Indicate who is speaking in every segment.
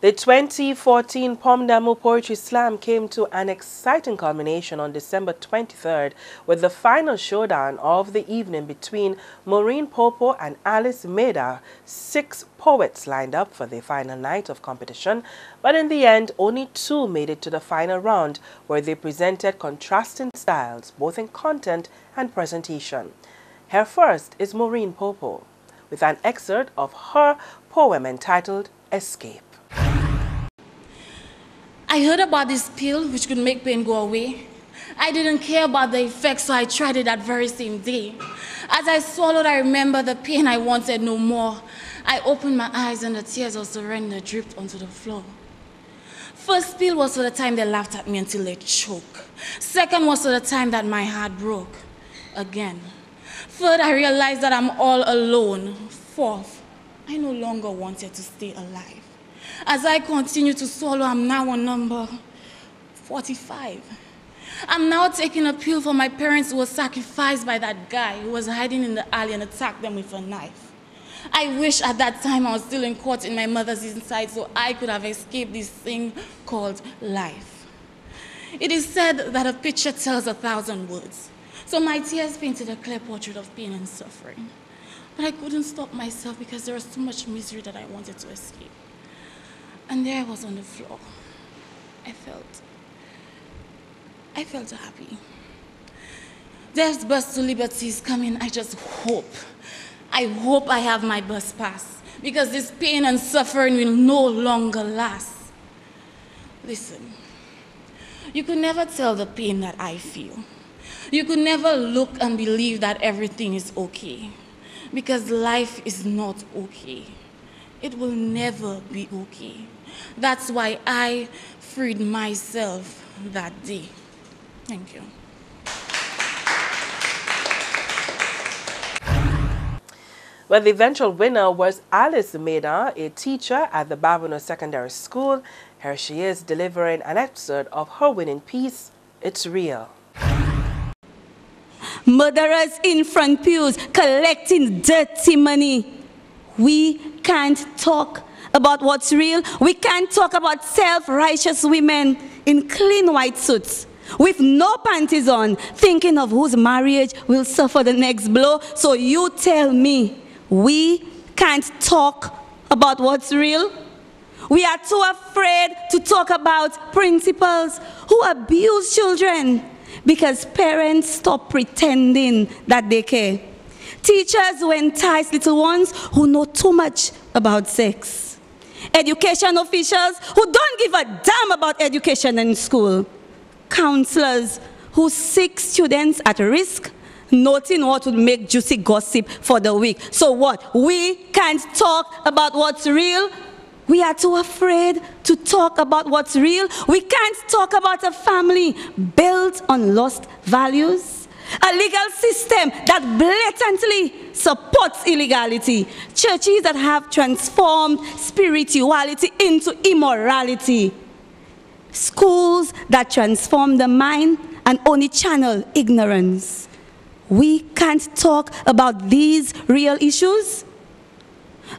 Speaker 1: The 2014 Ponm Poetry Slam came to an exciting culmination on December 23rd with the final showdown of the evening between Maureen Popo and Alice Medard. 6 poets lined up for the final night of competition, but in the end, only 2 made it to the final round, where they presented contrasting styles, both in content and presentation. Here first is Maureen Popo, with an excerpt of her poem entitled Escape.
Speaker 2: I heard about this pill which could make pain go away. I didn't care about the effects, so I tried it that very same day. As I swallowed, I remember the pain I wanted no more. I opened my eyes and the tears of surrender dripped onto the floor. First pill was for the time they laughed at me until they choked. Second was for the time that my heart broke again. Third, I realized that I'm all alone. Fourth, I no longer wanted to stay alive. As I continue to swallow, I'm now on number 45. I'm now taking a pill for my parents who were sacrificed by that guy who was hiding in the alley and attacked them with a knife. I wish at that time I was still in court in my mother's inside so I could have escaped this thing called life. It is said that a picture tells 1,000 words. So my tears painted a clear portrait of pain and suffering. But I couldn't stop myself because there was too much misery that I wanted to escape. And there I was on the floor. I felt happy. There's bus to liberty is coming. I hope I have my bus pass, because this pain and suffering will no longer last. Listen, you could never tell the pain that I feel. You could never look and believe that everything is okay, because life is not okay. It will never be okay. That's why I freed myself that day. Thank you.
Speaker 1: Well, the eventual winner was Alice Medard, a teacher at the Damou Secondary School. Here she is delivering an excerpt of her winning piece, It's Real.
Speaker 3: Murderers in front pews collecting dirty money. We can't talk about what's real. We can't talk about self-righteous women in clean white suits with no panties on, thinking of whose marriage will suffer the next blow. So you tell me, we can't talk about what's real? We are too afraid to talk about principals who abuse children because parents stop pretending that they care. Teachers who entice little ones who know too much about sex. Education officials who don't give a damn about education in school. Counselors who seek students at risk, noting what would make juicy gossip for the week. So what? We can't talk about what's real? We are too afraid to talk about what's real? We can't talk about a family built on lost values? A legal system that blatantly supports illegality. Churches that have transformed spirituality into immorality. Schools that transform the mind and only channel ignorance. We can't talk about these real issues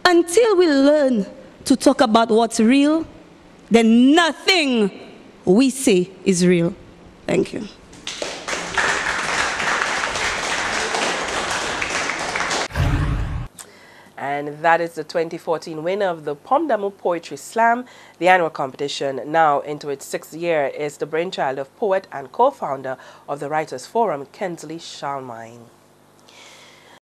Speaker 3: until we learn to talk about what's real. Then nothing we say is real. Thank you.
Speaker 1: And that is the 2014 winner of the Ponm Poetry Slam. The annual competition, now into its 6th year, is the brainchild of poet and co-founder of the Writers Forum, Kinsley Shalmine.